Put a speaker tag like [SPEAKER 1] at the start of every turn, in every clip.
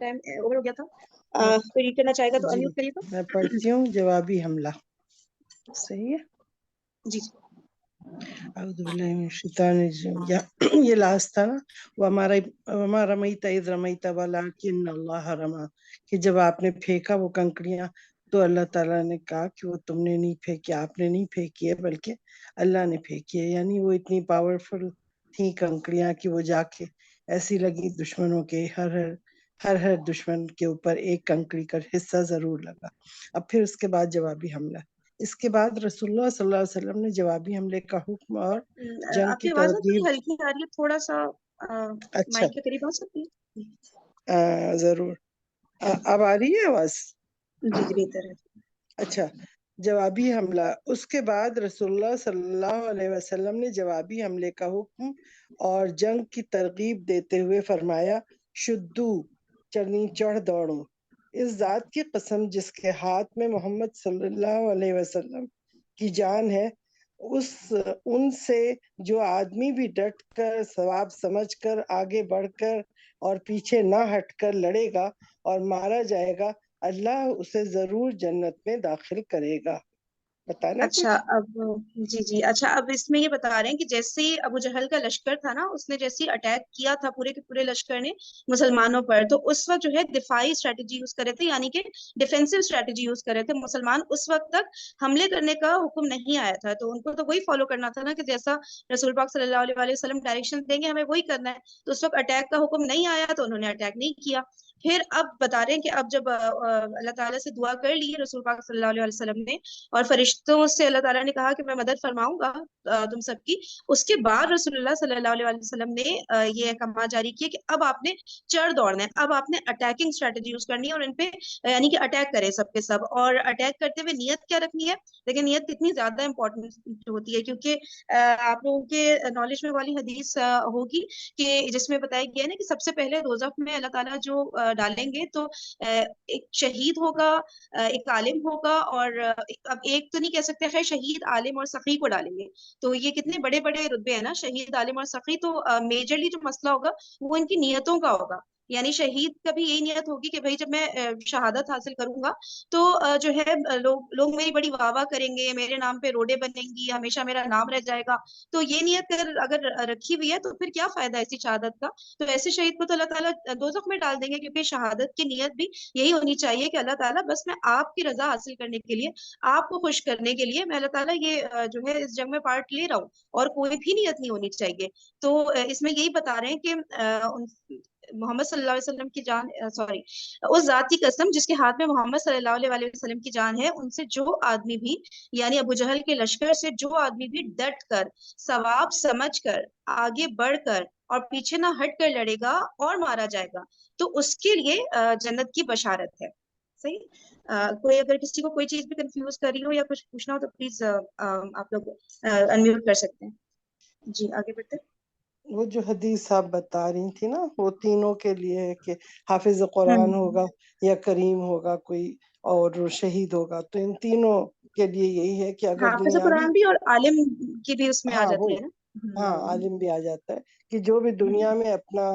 [SPEAKER 1] Time over ہو گیا تھا. کوئی ریڈ کرنا چاہے گا تو
[SPEAKER 2] جی
[SPEAKER 1] انمیوٹ کریے. تو
[SPEAKER 2] میں پڑھتی ہوں. جوابی حملہ صحیح ہے.
[SPEAKER 1] جی
[SPEAKER 2] اعوذ باللہ من الشیطان الرجیم. یہ لاسٹ تھا نا. وما رمیت اذ رمیت ولکن اللہ رما، کہ جب آپ نے پھینکا وہ کنکڑیاں تو اللہ تعالیٰ نے کہا کہ وہ تم نے نہیں پھینکی، آپ نے نہیں پھینکی ہے بلکہ اللہ نے پھینکی ہے. یعنی وہ اتنی پاورفل تھی کنکڑیاں کہ وہ جا کے ایسی لگی دشمنوں کے ہر دشمن کے اوپر ایک کنکڑی کا حصہ ضرور لگا. اب پھر اس کے بعد جوابی حملہ. اس کے بعد رسول اللہ صلی اللہ علیہ وسلم نے جوابی حملے کا حکم اور جنگ
[SPEAKER 1] آپ
[SPEAKER 2] کی
[SPEAKER 1] کی آواز نا تھوڑی
[SPEAKER 2] ترغیب.
[SPEAKER 1] ہلکی آ رہی ہے، تھوڑا سا
[SPEAKER 2] اچھا
[SPEAKER 1] مائک کے قریب آ سکتی ہے.
[SPEAKER 2] ضرور. اب آ رہی ہے آواز؟
[SPEAKER 1] جی جی بہتر ہے.
[SPEAKER 2] اچھا. جوابی حملہ. اس کے بعد رسول اللہ صلی اللہ علیہ وسلم نے جوابی حملے کا حکم اور جنگ کی ترغیب دیتے ہوئے فرمایا، شدو چلنی چڑھ دوڑو. اس ذات کی قسم جس کے ہاتھ میں محمد صلی اللہ علیہ وسلم کی جان ہے، ان سے جو آدمی بھی ڈٹ کر ثواب سمجھ کر آگے بڑھ کر اور پیچھے نہ ہٹ کر لڑے گا اور مارا جائے گا، اللہ اسے ضرور جنت میں داخل کرے گا. بتانا
[SPEAKER 1] اچھا
[SPEAKER 2] کچھ؟
[SPEAKER 1] اب جی جی اچھا اب اس میں یہ بتا رہے ہیں کہ جیسے ہی ابو جہل کا لشکر تھا نا، اس نے جیسے اٹیک کیا تھا پورے کے پورے لشکر نے مسلمانوں پر، تو اس وقت جو ہے دفاعی اسٹریٹجی یوز کرے تھے، یعنی کہ ڈیفینسو اسٹریٹجی یوز کرے تھے مسلمان. اس وقت تک حملے کرنے کا حکم نہیں آیا تھا، تو ان کو تو وہی فالو کرنا تھا نا کہ جیسا رسول پاک صلی اللہ علیہ وسلم ڈائریکشن دیں گے ہمیں وہی کرنا ہے. تو اس وقت اٹیک کا حکم نہیں آیا تو انہوں نے اٹیک نہیں کیا. پھر اب بتا رہے ہیں کہ اب جب اللہ تعالیٰ سے دعا کر لی رسول پاک صلی اللہ علیہ وسلم نے، اور فرشتوں سے اللہ تعالیٰ نے کہا کہ میں مدد فرماؤں گا تم سب کی، اس کے بعد رسول اللہ صلی اللہ علیہ وسلم نے یہ احکامات جاری کیے کہ اب آپ نے چڑھ دوڑنا ہے، اب آپ نے اٹیکنگ اسٹریٹجی یوز کرنی ہے اور ان پہ یعنی کہ اٹیک کرے سب کے سب. اور اٹیک کرتے ہوئے نیت کیا رکھنی ہے؟ لیکن نیت کتنی زیادہ امپورٹنٹ ہوتی ہے، کیونکہ آپ لوگوں کے نالج میں والی حدیث ہوگی کہ جس میں بتایا گیا ہے نا کہ سب سے پہلے دوزخ میں اللہ تعالیٰ جو ڈالیں گے تو ایک شہید ہوگا، ایک عالم ہوگا، اور اب ایک تو نہیں کہہ سکتے خیر شہید عالم اور سخی کو ڈالیں گے. تو یہ کتنے بڑے بڑے رتبے ہیں نا، شہید عالم اور سخی. تو میجرلی جو مسئلہ ہوگا وہ ان کی نیتوں کا ہوگا. یعنی شہید کا بھی یہی نیت ہوگی کہ بھائی جب میں شہادت حاصل کروں گا تو جو ہے لوگ میری بڑی واہ واہ کریں گے، میرے نام پہ روڈیں بنیں گی، ہمیشہ میرا نام رہ جائے گا. تو یہ نیت اگر رکھی ہوئی ہے تو پھر کیا فائدہ ایسی شہادت کا؟ تو ایسے شہید کو تو اللہ تعالیٰ دوزخ میں ڈال دیں گے، کیونکہ شہادت کی نیت بھی یہی ہونی چاہیے کہ اللہ تعالیٰ بس میں آپ کی رضا حاصل کرنے کے لیے، آپ کو خوش کرنے کے لیے میں اللہ تعالیٰ یہ جو ہے اس جنگ میں پارٹ لے رہا ہوں، اور کوئی بھی نیت نہیں ہونی چاہیے. تو اس میں یہی بتا رہے ہیں کہ محمد صلی اللہ علیہ وسلم کی جان سوری اس ذات کی قسم جس کے ہاتھ میں محمد صلی اللہ علیہ وسلم کی جان ہے، ان سے جو آدمی بھی یعنی ابو جہل کے لشکر سے جو آدمی بھی ڈٹ کر ثواب سمجھ کر آگے بڑھ کر اور پیچھے نہ ہٹ کر لڑے گا اور مارا جائے گا تو اس کے لیے جنت کی بشارت ہے. صحیح. کوئی اگر کسی کو کوئی چیز بھی کنفیوز کر رہی ہو یا کچھ پوچھنا ہو تو پلیز آپ لوگ انمیوٹ کر سکتے ہیں. جی آگے بڑھتے ہیں.
[SPEAKER 2] وہ جو حدیث آپ بتا رہی تھی نا وہ تینوں کے لیے ہے کہ حافظ قرآن ہوگا یا کریم ہوگا کوئی اور شہید ہوگا، تو ان تینوں کے لیے یہی ہے کہ اگر
[SPEAKER 1] حافظ
[SPEAKER 2] دنیاوی،
[SPEAKER 1] قرآن بھی اور عالم کی بھی اس میں آ
[SPEAKER 2] ہاں
[SPEAKER 1] جاتی
[SPEAKER 2] وہی،
[SPEAKER 1] ہے نا.
[SPEAKER 2] ہاں عالم بھی آ جاتا ہے کہ جو بھی دنیا میں اپنا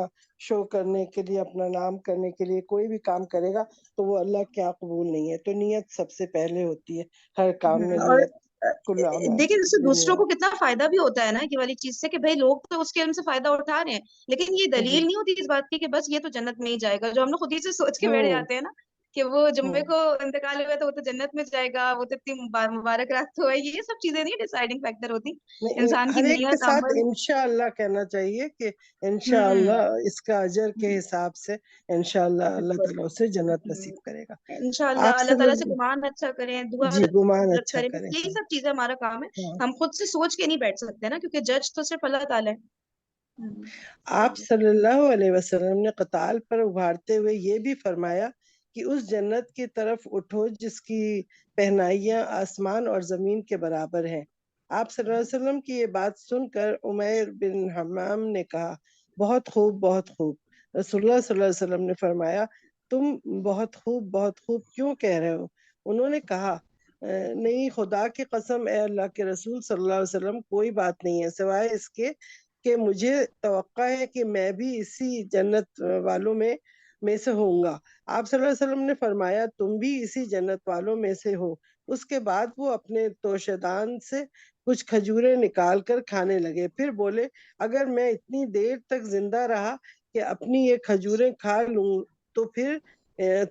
[SPEAKER 2] شو کرنے کے لیے، اپنا نام کرنے کے لیے کوئی بھی کام کرے گا تو وہ اللہ کے یہاں قبول نہیں ہے. تو نیت سب سے پہلے ہوتی ہے ہر کام میں.
[SPEAKER 1] اور
[SPEAKER 2] نیت کل عمل
[SPEAKER 1] دیکھیں اس سے دوسروں کو
[SPEAKER 2] بالنیات.
[SPEAKER 1] کتنا فائدہ بھی ہوتا ہے نا یہ والی چیز سے کہ بھائی لوگ تو اس کے علم سے فائدہ اٹھا رہے ہیں، لیکن یہ
[SPEAKER 2] جی.
[SPEAKER 1] دلیل نہیں ہوتی اس بات کی کہ بس یہ تو جنت میں ہی جائے گا. جو ہم لوگ خود ہی سے سوچ کے بیٹھ
[SPEAKER 2] ہوں
[SPEAKER 1] جاتے ہیں نا کہ وہ جمعے
[SPEAKER 2] ہوں
[SPEAKER 1] کو انتقال ہوا تو وہ تو جنت میں جائے گا، وہ تو اتنی مبارک رات تو ہے، یہ سب چیزیں نہیں ڈیسائیڈنگ فیکٹر ہوتی.
[SPEAKER 2] نہیں،
[SPEAKER 1] انسان کی
[SPEAKER 2] ہر ایک کے
[SPEAKER 1] نیت
[SPEAKER 2] ساتھ
[SPEAKER 1] عمل.
[SPEAKER 2] انشاءاللہ کہنا چاہیے کہ انشاءاللہ
[SPEAKER 1] ہوں
[SPEAKER 2] اس کا اجر کے حساب سے انشاءاللہ اللہ
[SPEAKER 1] بالکل.
[SPEAKER 2] تعالیٰ اسے جنت نصیب کرے گا.
[SPEAKER 1] انشاءاللہ
[SPEAKER 2] آپ
[SPEAKER 1] اللہ
[SPEAKER 2] صلی
[SPEAKER 1] تعالیٰ سے
[SPEAKER 2] اللہ،
[SPEAKER 1] گمان اچھا کریں، دعا
[SPEAKER 2] جی گمان اچھا
[SPEAKER 1] کریں،
[SPEAKER 2] کریں.
[SPEAKER 1] یہی
[SPEAKER 2] ہاں
[SPEAKER 1] سب چیزیں ہمارا کام ہے.
[SPEAKER 2] ہاں.
[SPEAKER 1] ہم خود سے سوچ کے نہیں بیٹھ سکتے نا، کیونکہ جج تو صرف اللہ تعالیٰ ہے.
[SPEAKER 2] آپ صلی اللہ علیہ وسلم نے قتال پر ابھارتے ہوئے یہ بھی فرمایا کہ اس جنت کی طرف اٹھو جس کی پہنائیاں آسمان اور زمین کے برابر ہیں. آپ صلی اللہ علیہ وسلم کی یہ بات سن کر عمیر بن حمام نے کہا، بہت خوب بہت خوب. رسول اللہ صلی اللہ علیہ وسلم نے فرمایا، تم بہت خوب کیوں کہہ رہے ہو؟ انہوں نے کہا، نہیں خدا کی قسم اے اللہ کے رسول صلی اللہ علیہ وسلم، کوئی بات نہیں ہے سوائے اس کے کہ مجھے توقع ہے کہ میں بھی اسی جنت والوں میں میں سے ہوں گا۔ آپ صلی اللہ علیہ وسلم نے فرمایا تم بھی اسی جنت والوں میں سے ہو۔ اس کے بعد وہ اپنے توشدان سے کچھ کھجوریں نکال کر کھانے لگے، پھر بولے اگر میں اتنی دیر تک زندہ رہا کہ اپنی یہ کھجوریں کھا لوں تو پھر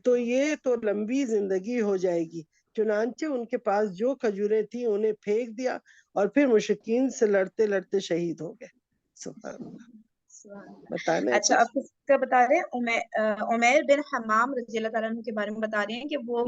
[SPEAKER 2] تو یہ تو لمبی زندگی ہو جائے گی۔ چنانچہ ان کے پاس جو کھجوریں تھیں انہیں پھینک دیا اور پھر مشرکین سے لڑتے لڑتے شہید ہو گئے۔ سبحان اللہ۔ بتانا ہے
[SPEAKER 1] اچھا،
[SPEAKER 2] کچھ؟
[SPEAKER 1] آپ کس کا بتا رہے ہیں؟ عمیر بن حمام رضی اللہ تعالیٰ عنہ کے بارے میں بتا رہے ہیں کہ وہ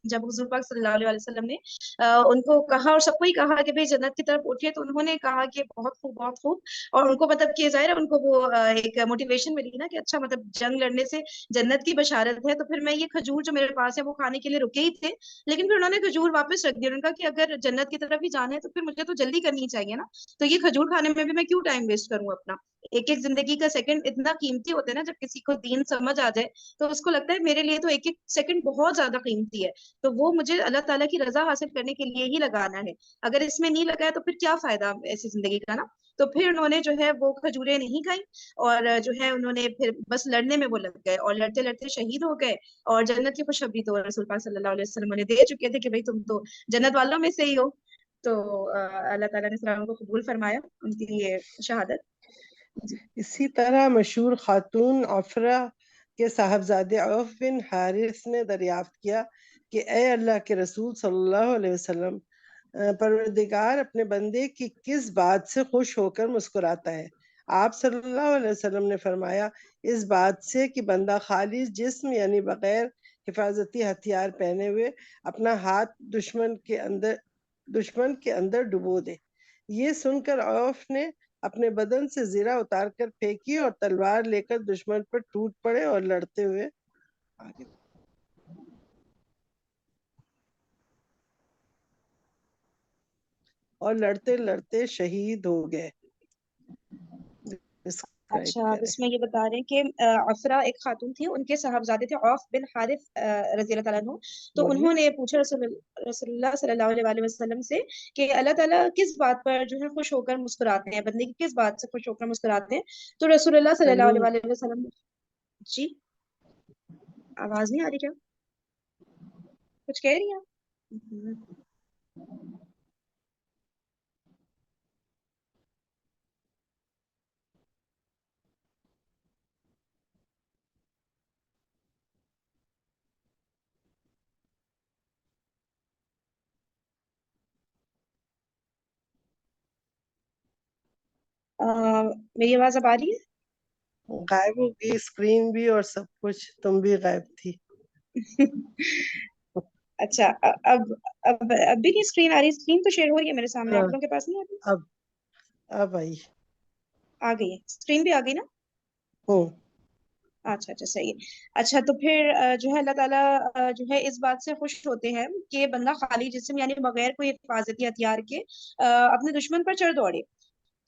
[SPEAKER 1] جب حضور پاک صلی اللہ علیہ وسلم نے ان کو کہا اور سب کو ہی کہا کہ بھئی جنت کی طرف اٹھیے، تو انہوں نے کہا کہ بہت خوب بہت خوب، اور ان کو مطلب کہ ظاہر ہے ان کو وہ ایک موٹیویشن ملی نا کہ اچھا مطلب جنگ لڑنے سے جنت کی بشارت ہے، تو پھر میں یہ کھجور جو میرے پاس ہے وہ کھانے کے لیے رکے ہی تھے، لیکن پھر انہوں نے کھجور واپس رکھ دیا۔ ان کا کہ اگر جنت کی طرف ہی جانا ہے تو پھر مجھے تو جلدی کرنی چاہیے نا، تو یہ کھجور کھانے میں بھی میں کیوں ٹائم ویسٹ کروں اپنا؟ ایک ایک زندگی کا سیکنڈ اتنا قیمتی ہوتا ہے نا، جب کسی کو دین سمجھ آ جائے تو اس کو لگتا ہے میرے لیے تو ایک ایک سیکنڈ بہت زیادہ قیمتی ہے، تو وہ مجھے اللہ تعالیٰ کی رضا حاصل کرنے کے لیے ہی لگانا ہے، اگر اس میں نہیں لگایا تو پھر کیا فائدہ ایسی زندگی کا نا۔ تو پھر انہوں نے جو ہے وہ کھجوریں نہیں کھائیں، اور جو ہے انہوں نے پھر بس لڑنے میں وہ لگ گئے اور لڑتے لڑتے شہید ہو گئے، اور جنت کی خوشخبری تو رسول پاک صلی اللہ علیہ وسلم نے دے چکے تھے کہ بھائی تم تو جنت والوں میں سے ہی ہو۔ تو اللہ تعالیٰ نے سلام کو قبول فرمایا ان کی یہ شہادت۔ جی۔
[SPEAKER 2] اسی طرح مشہور خاتون عفرہ کے صاحبزادے عوف بن حارث نے دریافت کیا کہ اے اللہ کے رسول صلی اللہ علیہ وسلم، پروردگار اپنے بندے کی کس بات سے خوش ہو کر مسکراتا ہے؟ آپ صلی اللہ علیہ وسلم نے فرمایا اس بات سے کہ بندہ خالی جسم یعنی بغیر حفاظتی ہتھیار پہنے ہوئے اپنا ہاتھ دشمن کے اندر ڈبو دے۔ یہ سن کر عوف نے اپنے بدن سے زرہ اتار کر پھینکی اور تلوار لے کر دشمن پر ٹوٹ پڑے اور لڑتے ہوئے آگے اور لڑتے لڑتے شہید ہو گئے۔ ڈسکرائب
[SPEAKER 1] اچھا، آپ
[SPEAKER 2] کریں۔
[SPEAKER 1] اس میں یہ بتا رہے ہیں کہ عفرا ایک خاتون تھی، ان کے صاحبزادے تھے عوف بن حارث رضی اللہ تعالیٰ عنہ، تو
[SPEAKER 2] بولیے۔
[SPEAKER 1] انہوں نے پوچھا رسول اللہ صلی اللہ علیہ وآلہ وسلم سے کہ اللہ تعالیٰ کس بات پر جو ہے خوش ہو کر مسکراتے ہیں، بندے کی کس بات سے خوش ہو کر مسکراتے ہیں؟ تو رسول اللہ صلی اللہ علیہ
[SPEAKER 2] تمیم
[SPEAKER 1] وآلہ وسلم، جی آواز نہیں آ رہی کیا؟ کچھ کہہ رہی ہیں آپ؟ میری آواز اب آ رہی ہے؟
[SPEAKER 2] غائب ہو گئی، اسکرین بھی اور سب کچھ، تم بھی غائب تھی۔
[SPEAKER 1] اچھا، اب بھی نہیں اسکرین آ رہی؟ اسکرین تو شیئر ہو رہی ہے میرے سامنے،
[SPEAKER 2] ہاں،
[SPEAKER 1] آپ لوگوں کے پاس نہیں آ رہی؟
[SPEAKER 2] اب آئی۔
[SPEAKER 1] آ گئی ہے اسکرین بھی آ گئی نا؟
[SPEAKER 2] ہوں۔
[SPEAKER 1] اچھا اچھا، صحیح ہے۔ اچھا، تو پھر جو ہے اللہ تعالیٰ جو ہے اس بات سے خوش ہوتے ہیں کہ بندہ خالی جسم یعنی بغیر کوئی حفاظتی ہتھیار کے اپنے دشمن پر چڑھ دوڑے۔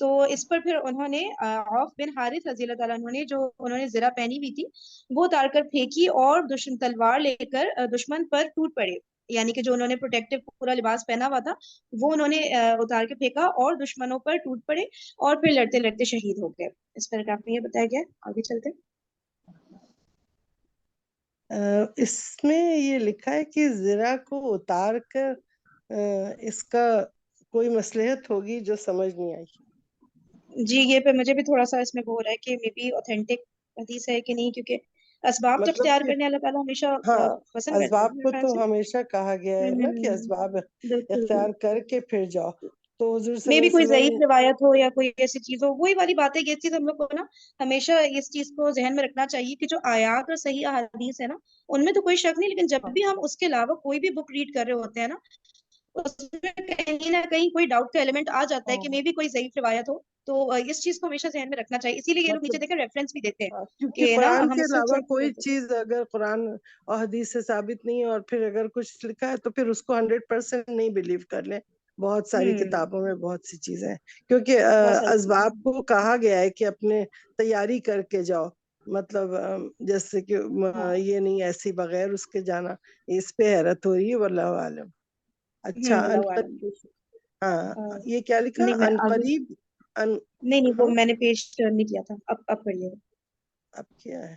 [SPEAKER 1] تو اس پر پھر انہوں نے عوف بن حارث رضی اللہ تعالیٰ عنہ نے جو انہوں نے زرہ پہنی ہوئی تھی وہ اتار کر پھینکی اور تلوار لے کر دشمن پر ٹوٹ پڑے، یعنی کہ جو انہوں نے پروٹیکٹیو پورا لباس پہنا ہوا تھا وہ انہوں نے اتار کے پھینکا اور دشمنوں پر ٹوٹ پڑے، اور پھر لڑتے لڑتے شہید ہو گئے۔ اس پیراگراف میں یہ بتایا گیا ہے، آگے چلتے ہیں۔
[SPEAKER 2] اس میں یہ لکھا ہے کہ زرہ کو اتار کر اس کا کوئی مصلحت ہوگی جو سمجھ نہیں آئی۔
[SPEAKER 1] جی، یہ پہ مجھے بھی تھوڑا سا اس میں وہ ہو رہا ہے کہ مے بی اوتھینٹک حدیث ہے کہ نہیں، کیونکہ اسباب تو
[SPEAKER 2] مطلب
[SPEAKER 1] اختیار
[SPEAKER 2] کہ
[SPEAKER 1] کرنے اللہ تعالیٰ ہمیشہ
[SPEAKER 2] ہاں،
[SPEAKER 1] پسند کرتے ہیں
[SPEAKER 2] اسباب
[SPEAKER 1] میرے
[SPEAKER 2] کو
[SPEAKER 1] خیال
[SPEAKER 2] تو
[SPEAKER 1] سے۔
[SPEAKER 2] ہمیشہ کہا گیا ہے نا کہ اسباب
[SPEAKER 1] بالکل،
[SPEAKER 2] اختیار کر کے پھر جاؤ، تو حضور صلی
[SPEAKER 1] میں
[SPEAKER 2] اللہ
[SPEAKER 1] بھی کوئی
[SPEAKER 2] علیہ
[SPEAKER 1] ضعیف
[SPEAKER 2] وسلم۔
[SPEAKER 1] روایت ہو یا کوئی ایسی چیز ہو، وہی والی بات ہے، یہ چیز ہم لوگ کو نا ہمیشہ اس چیز کو ذہن میں رکھنا چاہیے کہ جو آیات اور صحیح احادیث ہے نا ان میں تو کوئی شک نہیں، لیکن جب بھی ہم اس کے علاوہ کوئی بھی بک ریڈ کر رہے ہوتے ہیں نا اس میں کہیں نہ کہیں کوئی ڈاؤٹ کا ایلیمنٹ آ جاتا ہے کہ مے بھی کوئی ضعیف روایت ہو، تو اس چیز کو ہمیشہ ذہن میں رکھنا چاہیے، اسی لیے یہ لوگ نیچے
[SPEAKER 2] مطلب
[SPEAKER 1] دیکھیں ریفرنس بھی دیتے ہیں
[SPEAKER 2] کیونکہ
[SPEAKER 1] کہ نا
[SPEAKER 2] قرآن
[SPEAKER 1] ہم
[SPEAKER 2] کے
[SPEAKER 1] اس سے
[SPEAKER 2] علاوہ
[SPEAKER 1] چیک
[SPEAKER 2] کوئی
[SPEAKER 1] کرتے ہیں۔
[SPEAKER 2] چیز اگر قرآن اور حدیث سے ثابت نہیں ہے اور پھر اگر کچھ لکھا ہے تو پھر اس کو 100% نہیں بلیو کر لیں۔ بہت ساری کتابوں میں بہت سی چیزیں ہیں، کیونکہ
[SPEAKER 1] بہت ساری چیزیں
[SPEAKER 2] اسباب کو کہا گیا ہے کہ اپنے تیاری کر کے جاؤ، مطلب جیسے کہ
[SPEAKER 1] ہاں،
[SPEAKER 2] یہ نہیں ایسی بغیر اس کے جانا۔ اس پہ حیرت ہو رہی ہے، واللہ عالم۔ اچھا،
[SPEAKER 1] اللہ عالم۔
[SPEAKER 2] ہاں،
[SPEAKER 1] آ،
[SPEAKER 2] یہ کیا لکھا؟
[SPEAKER 1] نہیں میں
[SPEAKER 2] ان
[SPEAKER 1] آگے،
[SPEAKER 2] قریب ان
[SPEAKER 1] نہیں وہ
[SPEAKER 2] ہاں،
[SPEAKER 1] میں نے پیج ٹرن نہیں کیا تھا، اب پڑھیے۔
[SPEAKER 2] اب کیا ہے؟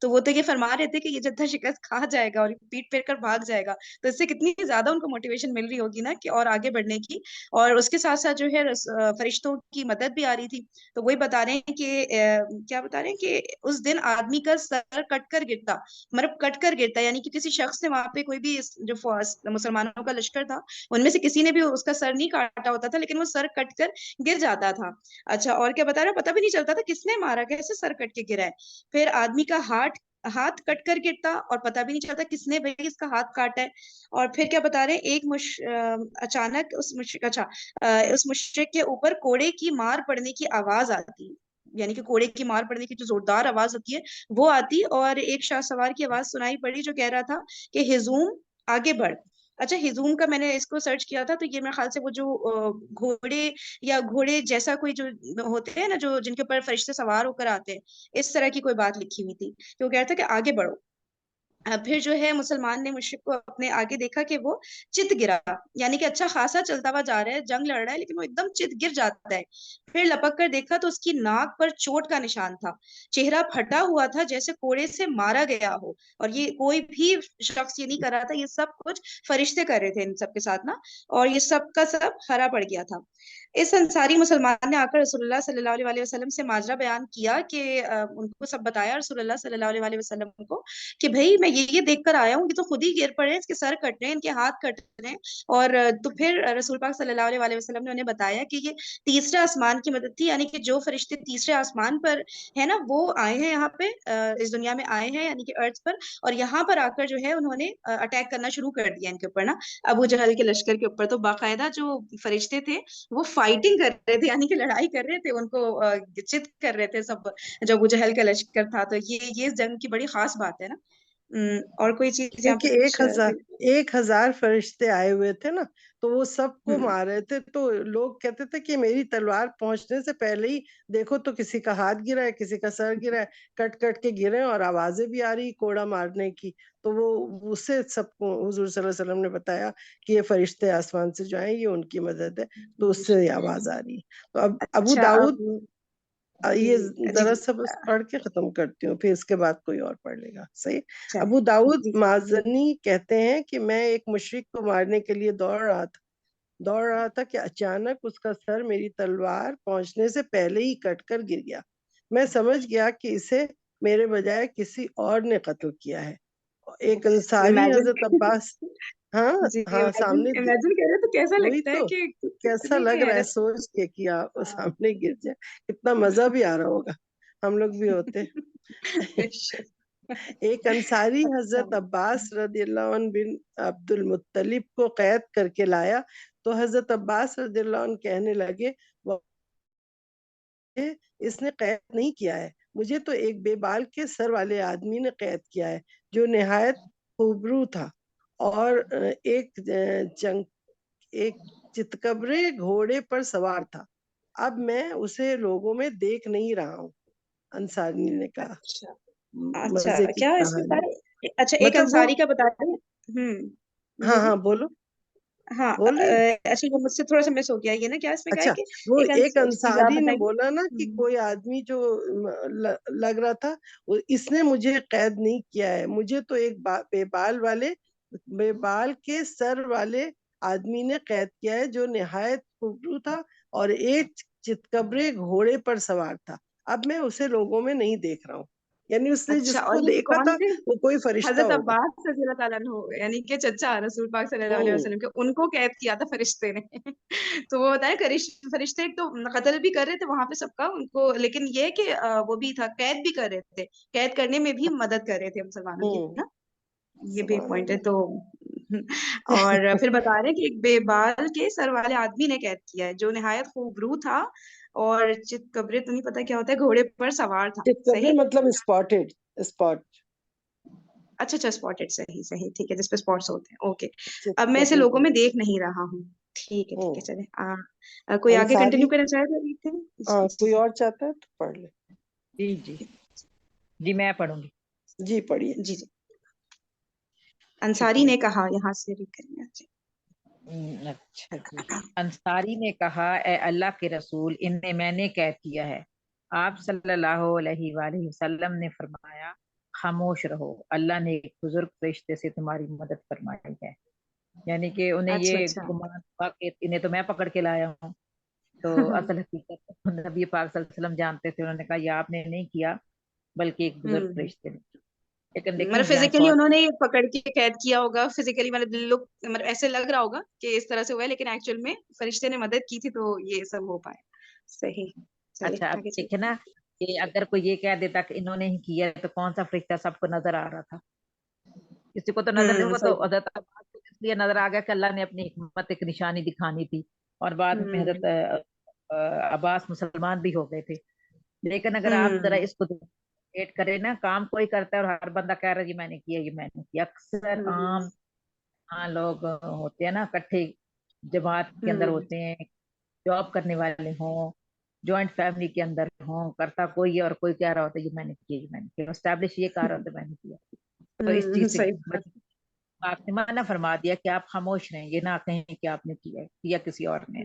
[SPEAKER 1] تو وہ تو یہ فرما رہے تھے کہ یہ جدہ شکست کھا جائے گا اور پیٹ پھیر کر بھاگ جائے گا. تو اس سے کتنی زیادہ ان کو موٹیویشن مل رہی ہوگی نا کہ اور آگے بڑھنے کی. اور اس کے ساتھ ساتھ جو ہے فرشتوں کی مدد بھی آ رہی تھی. تو وہی بتا رہے ہیں کہ کیا بتا رہے ہیں کہ اس دن آدمی کا سر کٹ کر گرتا, مطلب کٹ کر گرتا, یعنی کہ کسی شخص نے وہاں پہ کوئی بھی جو مسلمانوں کا لشکر تھا ان میں سے کسی نے بھی اس کا سر نہیں کاٹا ہوتا تھا, لیکن وہ سر کٹ کر گر جاتا تھا. اچھا, اور کیا بتا رہے ہیں, پتہ بھی نہیں چلتا تھا کس نے مارا, کیسے سر کٹ کے گرا ہے. پھر آدمی کا ہاتھ کٹ کر گرتا اور پتہ بھی نہیں چلتا کس نے بھائی اس کا ہاتھ کاٹا ہے. اور پھر کیا بتا رہے ہیں, اچانک اس مشرک کے اوپر کوڑے کی مار پڑنے کی آواز آتی, یعنی کہ کوڑے کی مار پڑنے کی جو زوردار آواز ہوتی ہے وہ آتی, اور ایک شاہ سوار کی آواز سنائی پڑی جو کہہ رہا تھا کہ ہزوم آگے بڑھ. اچھا, ہزوم کا میں نے اس کو سرچ کیا تھا, تو یہ میرے خیال سے وہ جو گھوڑے جیسا کوئی جو ہوتے ہیں نا, جو جن کے اوپر فرشتے سوار ہو کر آتے ہیں, اس طرح کی کوئی بات لکھی ہوئی تھی کہ وہ کہہ رہا تھا کہ آگے بڑھو. پھر جو ہے مسلمان نے مشرک کو اپنے آگے دیکھا کہ وہ چت گرا, یعنی کہ اچھا خاصا چلتا ہوا جا رہا ہے, جنگ لڑ رہا ہے, لیکن وہ ایک دم چت گر جاتا ہے. پھر لپک کر دیکھا تو اس کی ناک پر چوٹ کا نشان تھا, چہرہ پھٹا ہوا تھا جیسے کوڑے سے مارا گیا ہو. اور یہ کوئی بھی شخص یہ نہیں کر رہا تھا, یہ سب کچھ فرشتے کر رہے تھے ان سب کے ساتھ نا, اور یہ سب کا سب ہرا پڑ گیا تھا. اس انصاری مسلمان نے آ کر رسول اللہ صلی اللہ علیہ وسلم سے ماجرا بیان کیا کہ ان کو سب بتایا رسول اللہ صلی اللہ علیہ وسلم کو کہ بھائی میں یہ دیکھ کر آیا ہوں, یہ تو خود ہی گر پڑے ہیں, اس کے سر کٹ رہے ہیں, ان کے ہاتھ کٹ رہے ہیں. اور تو پھر رسول پاک صلی اللہ علیہ وسلم نے انہیں بتایا کہ یہ تیسرے آسمان کی مدد تھی, یعنی کہ جو فرشتے تیسرے آسمان پر ہے نا وہ آئے ہیں یہاں پہ اس دنیا میں آئے ہیں, یعنی کہ ارتھ پر, اور یہاں پر آ کر جو ہے انہوں نے اٹیک کرنا شروع کر دیا ان کے اوپر نا, ابو جہل کے لشکر کے اوپر. تو باقاعدہ جو فرشتے تھے وہ فائٹنگ کر رہے تھے, یعنی کہ لڑائی کر رہے تھے, ان کو چت کر رہے تھے سب جو ابو جہل کا لشکر تھا. تو یہ جنگ کی بڑی خاص بات ہے نا. اور کوئی چیز یہاں
[SPEAKER 2] کیونکہ
[SPEAKER 1] پہ کچھ
[SPEAKER 2] 1000 فرشتے آئے ہوئے تھے نا, تو وہ سب کو
[SPEAKER 1] ہوں،
[SPEAKER 2] مار رہے تھے. تو لوگ کہتے تھے کہ میری تلوار پہنچنے سے پہلے ہی دیکھو تو کسی کا ہاتھ گرا ہے, کسی کا سر گرا ہے, کٹ کٹ کے گرے, اور آوازیں بھی آ رہی کوڑا مارنے کی. تو وہ اس سے سب کو حضور صلی اللہ علیہ وسلم نے بتایا کہ یہ فرشتے آسمان سے جو آئے یہ ان کی مدد ہے, تو اس سے یہ آواز آ رہی ہے. تو اب ابو
[SPEAKER 1] اچھا. اب
[SPEAKER 2] داؤد
[SPEAKER 1] جی
[SPEAKER 2] یہ
[SPEAKER 1] جی
[SPEAKER 2] ذرا
[SPEAKER 1] جی
[SPEAKER 2] سا بس پڑھ کے ختم کرتی ہوں, پھر اس کے بعد کوئی اور پڑھ لے گا. صحیح.
[SPEAKER 1] اچھا
[SPEAKER 2] ابو داؤد
[SPEAKER 1] جی
[SPEAKER 2] مازنی کہتے ہیں کہ میں ایک مشرک کو مارنے کے لیے دوڑ رہا تھا کہ اچانک اس کا سر میری تلوار پہنچنے سے پہلے ہی کٹ کر گر گیا. میں سمجھ گیا کہ اسے میرے بجائے کسی اور نے قتل کیا ہے. ایک انصاری
[SPEAKER 1] امیجن
[SPEAKER 2] حضرت عباس, ہاں
[SPEAKER 1] جی
[SPEAKER 2] ہاں سامنے
[SPEAKER 1] امیجن کر رہے تو کیسا
[SPEAKER 2] وہی
[SPEAKER 1] لگتا ہے
[SPEAKER 2] تو
[SPEAKER 1] کہ
[SPEAKER 2] کیسا
[SPEAKER 1] کتنی
[SPEAKER 2] لگ رہا ہے
[SPEAKER 1] حیرت.
[SPEAKER 2] سوچ کے کہ آپ سامنے گر جائے, کتنا مزہ بھی آ رہا ہوگا, ہم لوگ بھی ہوتے.
[SPEAKER 1] بے شک.
[SPEAKER 2] ایک انصاری حضرت عباس رضی اللہ عنہ بن عبد المطلب کو قید کر کے لایا, تو حضرت عباس رضی اللہ عنہ کہنے لگے اس نے قید نہیں کیا ہے, مجھے تو ایک بے بال کے سر والے آدمی نے قید کیا ہے جو نہایت خوبرو تھا اور ایک چتکبرے گھوڑے پر سوار تھا. اب میں اسے لوگوں میں دیکھ نہیں رہا ہوں. انصاری نے کہا.
[SPEAKER 1] اچھا اچھا,
[SPEAKER 2] مزے کی
[SPEAKER 1] کیا اس میں
[SPEAKER 2] کہانی,
[SPEAKER 1] اچھا ایک
[SPEAKER 2] مطلب وہ,
[SPEAKER 1] انصاری کا بتا رہے ہیں.
[SPEAKER 2] ہاں
[SPEAKER 1] جی جی
[SPEAKER 2] ہاں بولو,
[SPEAKER 1] ہاں.
[SPEAKER 2] بول رہی.
[SPEAKER 1] اچھا وہ مجھ سے تھوڑا سا مس ہو گیا یہ نا, کیا اس میں کہا ہے
[SPEAKER 2] اچھا,
[SPEAKER 1] کہ
[SPEAKER 2] وہ
[SPEAKER 1] ایک
[SPEAKER 2] ایک
[SPEAKER 1] جی آپ
[SPEAKER 2] انصاری نے
[SPEAKER 1] بتائیے.
[SPEAKER 2] بولا نا کہ کوئی آدمی جو لگ رہا تھا اس نے مجھے قید نہیں کیا ہے, مجھے تو ایک بے بال کے سر والے آدمی نے قید کیا ہے جو نہایت خوبصورت تھا اور ایک چتکبرے گھوڑے پر سوار تھا. اب میں اسے لوگوں میں نہیں دیکھ رہا ہوں. یعنی اس نے
[SPEAKER 1] اچھا,
[SPEAKER 2] جس
[SPEAKER 1] اور
[SPEAKER 2] کو
[SPEAKER 1] یہ
[SPEAKER 2] دیکھا
[SPEAKER 1] کون
[SPEAKER 2] تھا
[SPEAKER 1] تھے؟
[SPEAKER 2] وہ کوئی فرشتہ
[SPEAKER 1] حضرت
[SPEAKER 2] ہوگا.
[SPEAKER 1] عباس رضی اللہ تعالیٰ عنہ, یعنی کہ چچا رسول پاک صلی اللہ علیہ وسلم کے, ان کو قید کیا تھا فرشتے نے. تو وہ بتائیں فرشتے تو قتل بھی کر رہے تھے وہاں پہ سب کا ان کو, لیکن یہ کہ وہ بھی تھا قید بھی کر رہے تھے, قید کرنے میں بھی مدد کر رہے تھے مسلمانوں کی نا. یہ بھی ایک
[SPEAKER 2] سبحان
[SPEAKER 1] پوائنٹ ہے.
[SPEAKER 2] اللہ.
[SPEAKER 1] تو اور پھر بتا رہے ہیں کہ ایک بے بال کے سر والے آدمی نے قید کیا ہے جو نہایت خوبرو تھا اور چت کبرے تو نہیں پتا کیا ہوتا ہے, گھوڑے پر سوار تھا.
[SPEAKER 2] چتکبرے
[SPEAKER 1] صحیح.
[SPEAKER 2] مطلب اسپاٹ.
[SPEAKER 1] اچھا اچھا, اسپاٹڈ, صحیح صحیح, ٹھیک ہے, جس پہ اسپاٹس ہوتے ہیں. اوکے. اب میں اسے
[SPEAKER 2] چتکبرے
[SPEAKER 1] لوگوں میں دیکھ نہیں رہا ہوں. ٹھیک ہے, چلے کوئی آگے
[SPEAKER 2] انصاری.
[SPEAKER 1] کنٹینیو کرنا چاہے تو
[SPEAKER 2] ہاں,
[SPEAKER 1] جی
[SPEAKER 2] کوئی
[SPEAKER 1] جی
[SPEAKER 2] اور چاہتا ہے تو پڑھ لے.
[SPEAKER 3] جی جی جی میں پڑھوں گی.
[SPEAKER 2] جی پڑھیے.
[SPEAKER 1] جی جی. انصاری
[SPEAKER 3] ٹھیک ہے.
[SPEAKER 1] نے کہا, یہاں سے ریڈ کریں گے.
[SPEAKER 3] اچھا جی. انصاری نے کہا, اے اللہ کے رسول, انہیں میں نے قید کیا ہے. آپ صلی اللہ علیہ وآلہ وسلم نے فرمایا خاموش رہو، اللہ نے ایک بزرگ فرشتے سے تمہاری مدد فرمائی ہے. یعنی کہ انہیں
[SPEAKER 1] اچھا
[SPEAKER 3] یہ
[SPEAKER 1] اچھا.
[SPEAKER 3] گمان ہوا کہ انہیں تو میں پکڑ کے لایا ہوں. تو اصل حقیقت نبی پاک صلی اللہ علیہ وسلم جانتے تھے. انہوں نے کہا یہ آپ نے نہیں کیا بلکہ ایک بزرگ فرشتے نے. لیکن دیکھیں
[SPEAKER 1] مطلب
[SPEAKER 3] یہاں
[SPEAKER 1] فزیکلی انہوں نے پکڑ کے قید کیا ہوگا، فزیکلی مطلب لک مطلب ایسے لگ رہا ہوگا کہ اس طرح سے ہوا ہے، لیکن ایکچوئل میں فرشتے نے مدد کی تھی تو یہ سب ہو پایا. صحیح. چلیے
[SPEAKER 3] اچھا اب
[SPEAKER 1] آگے
[SPEAKER 3] دیکھیں نا کہ اگر کوئی یہ کہہ دیتا کہ انہوں نے ہی کیا تو کون سا فرشتہ سب کو نظر آ رہا تھا؟ کسی کو تو نظر نہیں. وہ تو
[SPEAKER 1] صحیح.
[SPEAKER 3] حضرت عباس کو اس لیے نظر آ گیا کہ اللہ نے اپنی حکمت ایک نشانی دکھانی تھی، اور بعد میں حضرت عباس مسلمان بھی ہو گئے تھے. لیکن اگر آپ ذرا اس کو ڈیٹ کریں نا، کام کوئی کرتا ہے اور ہر بندہ کہہ رہا ہے یہ میں نے کیا یہ میں نے کیا. اکثر عام لوگ ہوتے ہیں نا اکٹھے جماعت کے اندر ہوتے ہیں، جاب کرنے والے ہوں، جوائنٹ فیملی کے اندر ہوں، کرتا کوئی ہے اور کوئی کہہ رہا ہوتا ہے یہ میں نے کیا یہ میں نے کیا، اسٹیبلش یہ کہہ رہا ہوتا ہے میں نے کیا. تو اس چیز سے
[SPEAKER 1] صحیح.
[SPEAKER 3] آپ نے منع فرما دیا کہ آپ خاموش رہیں، یہ نہ کہیں کہ آپ نے کیا کسی اور نے.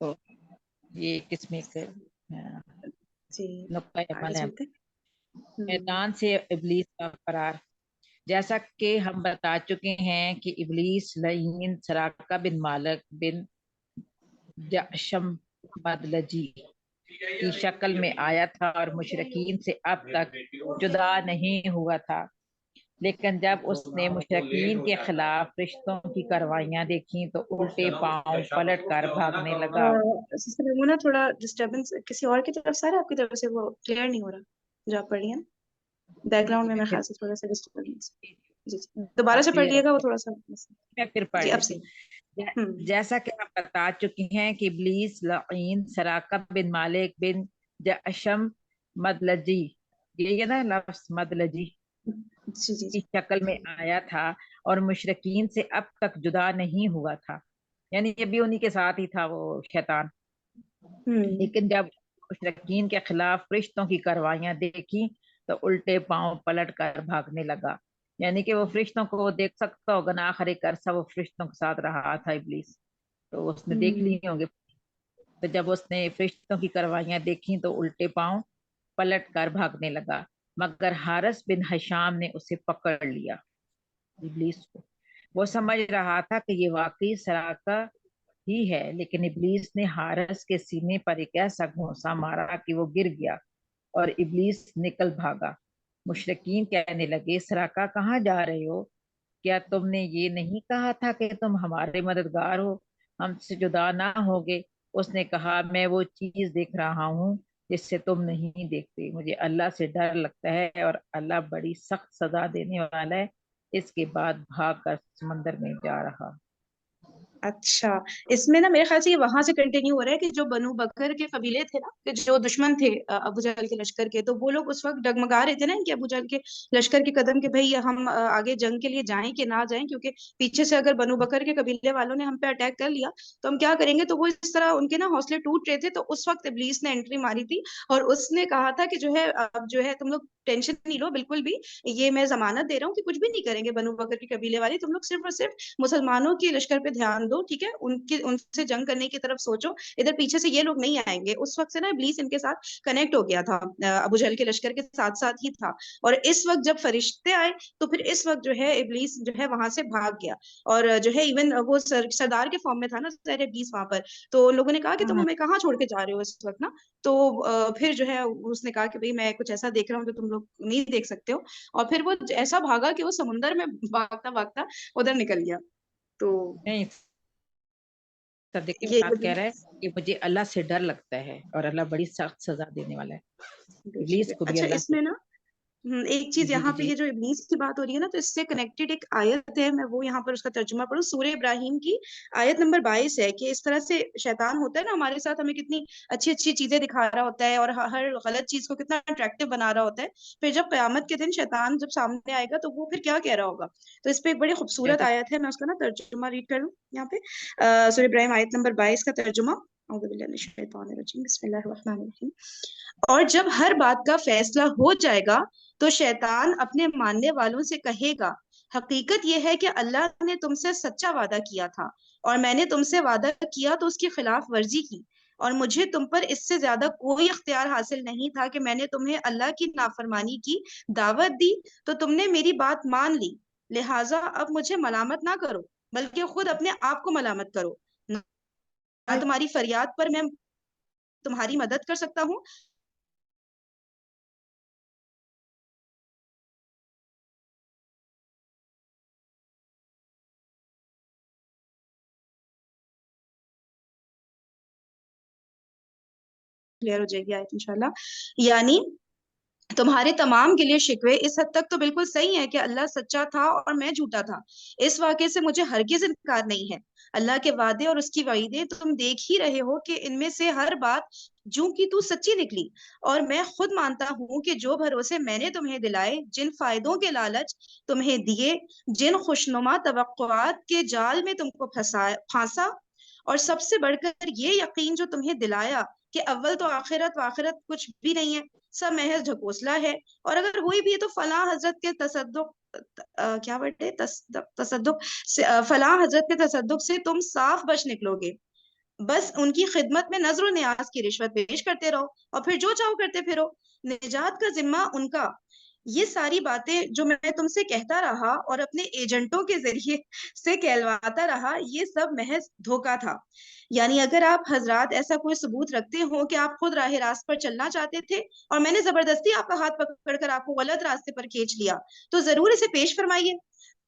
[SPEAKER 3] تو یہ قسم کے نقطۂ عمل ہے. میدان سے ابلیس کا فرار. جیسا کہ ہم بتا چکے ہیں کہ ابلیس لعین سراقہ بن مالک بن جعشم مدلجی کی شکل میں آیا تھا اور مشرکین سے اب تک جدا نہیں ہوا تھا. لیکن جب اس نے مشرکین کے خلاف فرشتوں کی کاروائیاں دیکھیں تو الٹے پاؤں پلٹ کر بھاگنے لگا.
[SPEAKER 1] نا تھوڑا ڈسٹربنس کسی اور کی طرف سے آپ کی طرف سے وہ کلیئر نہیں ہو رہا جو آپ پڑھ رہی ہیں. بیک گراؤنڈ میں میرے خیال سے تھوڑا سا ڈسٹربنس. جی دوبارہ سے پڑھ لیے گا وہ تھوڑا سا.
[SPEAKER 3] میں پھر پڑھ
[SPEAKER 1] جی اب
[SPEAKER 3] لیتی
[SPEAKER 1] سے.
[SPEAKER 3] ہوں. جیسا کہ ہم بتا چکے ہیں کہ ابلیس لعین سراقہ بن مالک بن جعشم مدلجی، یہ نا لفظ مدلجی کی شکل میں آیا تھا اور مشرکین سے اب تک جدا نہیں ہوا تھا. یعنی یہ بھی انہی کے ساتھ ہی تھا وہ شیطان. لیکن جب مشرکین کے خلاف فرشتوں کی کاروائیاں دیکھی تو الٹے پاؤں پلٹ کر بھاگنے لگا. یعنی کہ وہ فرشتوں کو وہ دیکھ سکتا ہوگا نا، آخر ایک عرصہ وہ فرشتوں کے ساتھ رہا تھا ابلیس، تو اس نے دیکھ لی ہوں گے. تو جب اس نے فرشتوں کی کاروائیاں دیکھی تو الٹے پاؤں پلٹ کر بھاگنے لگا، مگر حارث بن ہشام نے اسے پکڑ لیا ابلیس کو. وہ سمجھ رہا تھا کہ یہ واقعی سراقہ ہی ہے، لیکن ابلیس نے حارث کے سینے پر ایک ایسا گھونسا مارا کہ وہ گر گیا اور ابلیس نکل بھاگا. مشرکین کہنے لگے سراقہ کہاں جا رہے ہو؟ کیا تم نے یہ نہیں کہا تھا کہ تم ہمارے مددگار ہو، ہم سے جدا نہ ہوگے؟ اس نے کہا میں وہ چیز دیکھ رہا ہوں جس سے تم نہیں دیکھتے. مجھے اللہ سے ڈر لگتا ہے اور اللہ بڑی سخت سزا دینے والا ہے. اس کے بعد بھاگ کر سمندر میں جا رہا.
[SPEAKER 1] اچھا اس میں نا میرے خیال سے یہ وہاں سے کنٹینیو ہو رہا ہے کہ جو بنو بکر کے قبیلے تھے نا، کہ جو دشمن تھے ابو جہل کے لشکر کے، تو وہ لوگ اس وقت ڈگمگا رہے تھے نا کہ ابو جہل کے لشکر کے قدم کہ بھئی ہم آگے جنگ کے لیے جائیں کہ نہ جائیں، کیونکہ پیچھے سے اگر بنو بکر کے قبیلے والوں نے ہم پہ اٹیک کر لیا تو ہم کیا کریں گے. تو وہ اس طرح ان کے نا حوصلے ٹوٹ رہے تھے. تو اس وقت ابلیس نے انٹری ماری تھی اور اس نے کہا تھا کہ جو ہے اب جو ہے تم لوگ ٹینشن نہیں لو بالکل بھی، یہ میں ضمانت دے رہا ہوں کہ کچھ بھی نہیں کریں گے بنو بکر کے قبیلے والے، تم لوگ صرف اور صرف مسلمانوں کے لشکر پہ دھیان دو، ٹھیک ہے، ان سے جنگ کرنے کی طرف سوچو، ادھر پیچھے سے یہ لوگ نہیں آئیں گے. اس وقت سے نا ابلیس ان کے ساتھ کنیکٹ ہو گیا تھا، ابو جہل کے لشکر کے ساتھ ساتھ ہی تھا. اور اس وقت جب فرشتے آئے تو پھر اس وقت جو ہے ابلیس جو ہے وہاں سے بھاگ گیا. اور جو ہے ایون وہ سردار کے فارم میں تھا نا ظاہر ابلیس وہاں پر. تو لوگوں نے کہا کہ تم ہمیں کہاں چھوڑ کے جا رہے ہو اس وقت نا. تو پھر جو ہے اس نے کہا کہ بھئی میں کچھ ایسا دیکھ رہا ہوں جو تم لوگ نہیں دیکھ سکتے ہو. اور پھر وہ ایسا بھاگا کہ وہ سمندر میں بھاگتا بھاگتا ادھر نکل گیا. تو
[SPEAKER 3] نہیں
[SPEAKER 1] یہ
[SPEAKER 3] بات کہہ رہا ہے کہ مجھے اللہ سے ڈر لگتا ہے اور اللہ بڑی سخت سزا دینے والا ہے. ابلیس کو بھی
[SPEAKER 1] اچھا
[SPEAKER 3] اللہ
[SPEAKER 1] اس
[SPEAKER 3] سے
[SPEAKER 1] میں نا ایک چیز
[SPEAKER 3] جی
[SPEAKER 1] یہاں پہ
[SPEAKER 3] جی
[SPEAKER 1] یہ جو ابلیس کی بات ہو رہی ہے نا، تو اس سے کنیکٹڈ ایک آیت ہے، میں وہ یہاں پر اس کا ترجمہ پڑھوں. سورہ ابراہیم کی آیت نمبر 22 ہے کہ اس طرح سے شیطان ہوتا ہے نا ہمارے ساتھ، ہمیں کتنی اچھی اچھی چیزیں دکھا رہا ہوتا ہے اور ہر غلط چیز کو کتنا اٹریکٹیو بنا رہا ہوتا ہے. پھر جب قیامت کے دن شیطان جب سامنے آئے گا تو وہ پھر کیا کہہ رہا ہوگا. تو اس پہ ایک بڑی خوبصورت آیت ہے، میں اس کا نا ترجمہ ریڈ کروں یہاں پہ. سورہ ابراہیم آیت نمبر 22 کا ترجمہ. اعوذ باللہ من الشیطان الرجیم، بسم اللہ الرحمن الرحیم. اور جب ہر بات کا فیصلہ ہو جائے گا تو شیطان اپنے ماننے والوں سے کہے گا حقیقت یہ ہے کہ اللہ نے تم سے سچا وعدہ کیا تھا اور میں نے تم سے وعدہ کیا تو اس کی خلاف ورزی کی. اور مجھے تم پر اس سے زیادہ کوئی اختیار حاصل نہیں تھا کہ میں نے تمہیں اللہ کی نافرمانی کی دعوت دی تو تم نے میری بات مان لی، لہٰذا اب مجھے ملامت نہ کرو بلکہ خود اپنے آپ کو ملامت کرو، نہ تمہاری فریاد پر میں تمہاری مدد کر سکتا ہوں کلیئر ہو جائے گی آیت انشاءاللہ. یعنی تمہارے تمام گلے شکوے اس حد تک تو بالکل صحیح ہے کہ اللہ سچا تھا اور میں جھوٹا تھا. اس واقعے سے مجھے ہرگز انکار نہیں ہے. اللہ کے وعدے اور اس کی وعیدیں تم دیکھ ہی رہے ہو کہ ان میں سے ہر بات جوں کی تو سچی نکلی، اور میں خود مانتا ہوں کہ جو بھروسے میں نے تمہیں دلائے، جن فائدوں کے لالچ تمہیں دیے، جن خوشنما توقعات کے جال میں تم کو پھانسا، اور سب سے بڑھ کر یہ یقین جو تمہیں دلایا کہ اول تو آخرت و آخرت کچھ بھی نہیں ہے، سب محض جھکوسلا ہے، اور اگر ہوئی بھی ہے تو فلاں حضرت کے تصدق کیا ورڈ ہے تصدق فلاں حضرت کے تصدق سے تم صاف بچ نکلو گے. بس ان کی خدمت میں نظر و نیاز کی رشوت پیش کرتے رہو اور پھر جو چاہو کرتے پھرو، نجات کا ذمہ ان کا. یہ ساری باتیں جو میں تم سے کہتا رہا اور اپنے ایجنٹوں کے ذریعے سے کہلواتا رہا، یہ سب محض دھوکا تھا. یعنی اگر آپ حضرات ایسا کوئی ثبوت رکھتے ہو کہ آپ خود راہ راست پر چلنا چاہتے تھے اور میں نے زبردستی آپ کا ہاتھ پکڑ کر آپ کو غلط راستے پر کھینچ لیا، تو ضرور اسے پیش فرمائیے.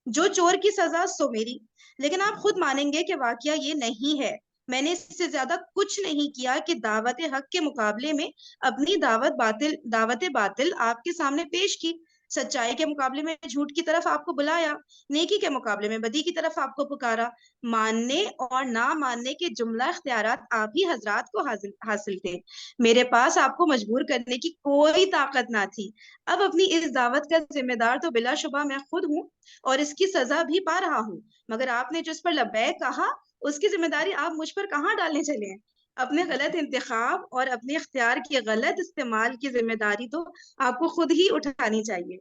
[SPEAKER 1] جو چور کی سزا سو میری. لیکن آپ خود مانیں گے کہ واقعہ یہ نہیں ہے. میں نے اس سے زیادہ کچھ نہیں کیا کہ دعوت حق کے مقابلے میں اپنی دعوت باطل آپ کے سامنے پیش کی، سچائی کے مقابلے میں جھوٹ کی طرف آپ کو بلایا، نیکی کے مقابلے میں بدی کی طرف آپ کو پکارا. ماننے اور نہ ماننے کے جملہ اختیارات آپ ہی حضرات کو حاصل تھے. میرے پاس آپ کو مجبور کرنے کی کوئی طاقت نہ تھی. اب اپنی اس دعوت کا ذمہ دار تو بلا شبہ میں خود ہوں اور اس کی سزا بھی پا رہا ہوں، مگر آپ نے جس پر لبیک کہا اس کی ذمہ داری آپ مجھ پر کہاں ڈالنے چلے ہیں؟ اپنے غلط انتخاب اور اپنے اختیار کے غلط استعمال کی ذمہ داری تو آپ کو خود ہی اٹھانی چاہیے.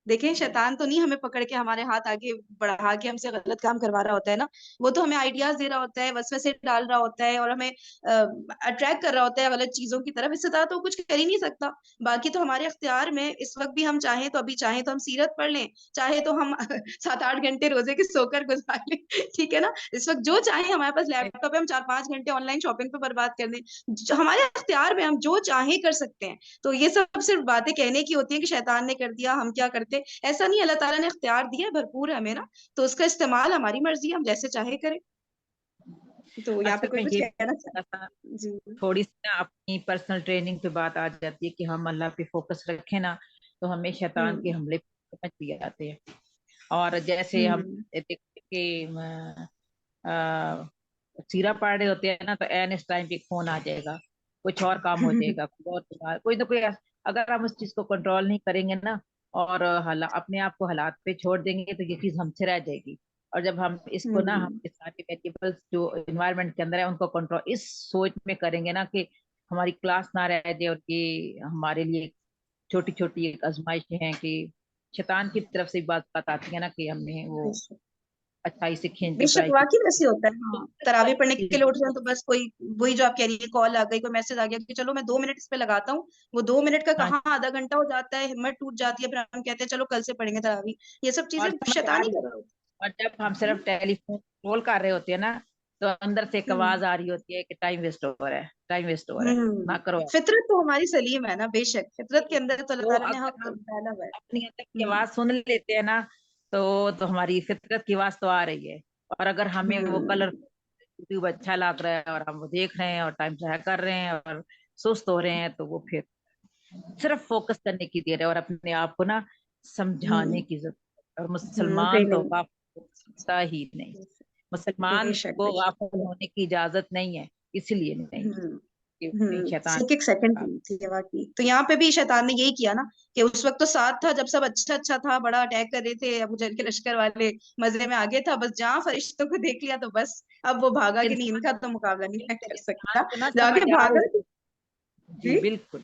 [SPEAKER 1] دیکھیں شیطان تو نہیں ہمیں پکڑ کے ہمارے ہاتھ آگے بڑھا کے ہم سے غلط کام کروا رہا ہوتا ہے نا، وہ تو ہمیں آئیڈیاز دے رہا ہوتا ہے، وسوسے ڈال رہا ہوتا ہے اور ہمیں اٹریکٹ کر رہا ہوتا ہے غلط چیزوں کی طرف. اس سے زیادہ تو کچھ کر ہی نہیں سکتا. باقی تو ہمارے اختیار میں اس وقت بھی ہم چاہیں تو ابھی چاہیں تو ہم سیرت پڑھ لیں، چاہے تو ہم 7-8 گھنٹے روزے کے سو کر گزار لیں، ٹھیک ہے نا. اس وقت جو چاہیں ہمارے پاس لیپ ٹاپ ہے، ہم 4-5 گھنٹے آن لائن شاپنگ پہ برباد کر دیں. ہمارے اختیار میں ہم جو چاہیں کر سکتے ہیں. تو یہ سب صرف باتیں کہنے کی ہوتی ہیں کہ شیطان نے کر دیا ہم کیا کرتے. ایسا نہیں، اللہ تعالیٰ نے اختیار دیا بھرپور ہمیں نا، تو اس کا استعمال ہماری مرضی ہے، ہم جیسے چاہے کریں. تو یہاں پہ
[SPEAKER 3] اصل
[SPEAKER 1] کوئی
[SPEAKER 3] میں
[SPEAKER 1] کچھ
[SPEAKER 3] یہ
[SPEAKER 1] کہنا چاہتا؟ جی
[SPEAKER 3] تھوڑی سی نا اپنی پرسنل ٹریننگ پہ بات آ جاتی ہے کہ ہم اللہ پہ فوکس رکھیں نا تو ہمیں شیطان کے حملے سمجھ بھی آتے ہیں. اور جیسے ہم دیکھتے کہ سیرا پاڑ رہے ہوتے ہیں نا تو این اس ٹائم پہ فون آ جائے گا، کچھ اور کام ہو جائے گا، کوئی نہ کوئی. اگر ہم اس چیز کو کنٹرول نہیں کریں گے نا اور اپنے آپ کو حالات پہ چھوڑ دیں گے تو یہ چیز ہم سے رہ جائے گی. اور جب ہم اس کو نا ہم سارے ویریبلس جو انوائرمنٹ کے اندر ہے ان کو کنٹرول اس سوچ میں کریں گے نا کہ ہماری کلاس نہ رہ جائے اور یہ ہمارے لیے چھوٹی چھوٹی ایک آزمائشیں ہیں کہ شیطان کی طرف سے بات آتی ہے نا کہ ہم نے وہ اچھائی سے کھینچ
[SPEAKER 1] بے
[SPEAKER 3] کے
[SPEAKER 1] شک
[SPEAKER 3] برائی
[SPEAKER 1] واقعی ویسے ہوتا ہے. ہاں تراویح پڑھنے کے
[SPEAKER 3] کی.
[SPEAKER 1] لیے اٹھ جائیں تو بس کوئی وہی جو آپ کہہ رہی ہے کال آ گئی، کوئی میسج آ گیا کہ چلو میں 2 منٹ اس پہ لگاتا ہوں، وہ 2 منٹ کا
[SPEAKER 3] ہاں
[SPEAKER 1] کہاں آدھا گھنٹہ ہو جاتا ہے، ہمت ٹوٹ جاتی ہے، پھر ہم کہتے ہیں چلو کل سے پڑھیں گے تراویح. یہ سب چیزیں
[SPEAKER 3] اور سمجھ آ
[SPEAKER 1] شیطان ہی
[SPEAKER 3] رہی
[SPEAKER 1] کر رہا ہوتا
[SPEAKER 3] اور جب ہم صرف ٹیلی فون رول کر رہے ہوتے ہیں نا تو اندر سے ایک
[SPEAKER 1] ہے.
[SPEAKER 3] آواز آ رہی ہوتی ہے کہ ٹائم ویسٹ ہو رہا ہے، ٹائم ویسٹ ہو رہا ہے، نہ کرو.
[SPEAKER 1] فطرت تو ہماری سلیم ہے نا، بے شک فطرت کے اندر تو اللہ
[SPEAKER 3] وہ
[SPEAKER 1] تعالیٰ نے
[SPEAKER 3] اگر
[SPEAKER 1] حق
[SPEAKER 3] ہم
[SPEAKER 1] ڈالا ہوا
[SPEAKER 3] اپنی اندر کی
[SPEAKER 1] ہے.
[SPEAKER 3] آواز سن لیتے ہیں نا تو ہماری فطرت کی آواز تو آ رہی ہے. اور اگر ہمیں وہ کلر یوٹیوب اچھا لگ رہا ہے اور ہم وہ دیکھ رہے ہیں اور ٹائم ضائع کر رہے ہیں اور سست ہو رہے ہیں تو وہ پھر صرف فوکس کرنے کی دیر ہے اور اپنے آپ کو نا سمجھانے کی ضرورت ہے. اور مسلمان تو
[SPEAKER 1] ٹریننگ
[SPEAKER 3] غافل ہی نہیں،
[SPEAKER 1] بے
[SPEAKER 3] مسلمان
[SPEAKER 1] شک
[SPEAKER 3] کو
[SPEAKER 1] بے شک.
[SPEAKER 3] غافل ہونے کی اجازت نہیں ہے، اس لیے نہیں کہ کہیں شیطان.
[SPEAKER 1] ایک سیکنڈ تھی واقعی. تو یہاں پہ بھی شیطان نے یہی کیا نا کہ اس وقت تو ساتھ تھا جب سب اچھا تھا، بڑا اٹیک کر رہے تھے ابو جہل کے لشکر والے، مزے میں آگے تھا، بس جہاں فرشتوں کو دیکھ لیا تو بس اب وہ بھاگا کہ نہیں، ان کا تو مقابلہ نہیں میں کر
[SPEAKER 3] انسان
[SPEAKER 1] سکتا،
[SPEAKER 3] کو نا
[SPEAKER 1] جا کے
[SPEAKER 3] سمجھ آ
[SPEAKER 1] بھاگا.
[SPEAKER 3] رہی جی
[SPEAKER 1] جی
[SPEAKER 3] بالکل.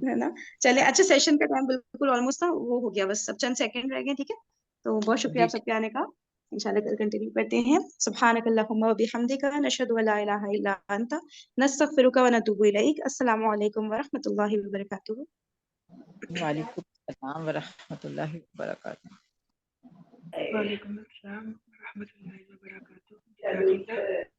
[SPEAKER 1] ہے نا. چلے اچھا سیشن کا ٹائم بالکل آلموسٹ تھا، وہ ہو گیا، بس اب چند سیکنڈ رہ گئے. ٹھیک ہے، تو بہت شکریہ
[SPEAKER 3] جی
[SPEAKER 1] آپ سب کے آنے کا. انشاءاللہ کل کنٹینیو کرتے ہیں. سبحانک اللہم و بحمدک نشہد ان لا الہ الا انت نستغفرک و نتوب الیک. السلام علیکم ورحمۃ اللہ وبرکاتہ.
[SPEAKER 3] وعلیکم السلام ورحمۃ اللہ وبرکاتہ.
[SPEAKER 4] وعلیکم السلام ورحمۃ اللہ.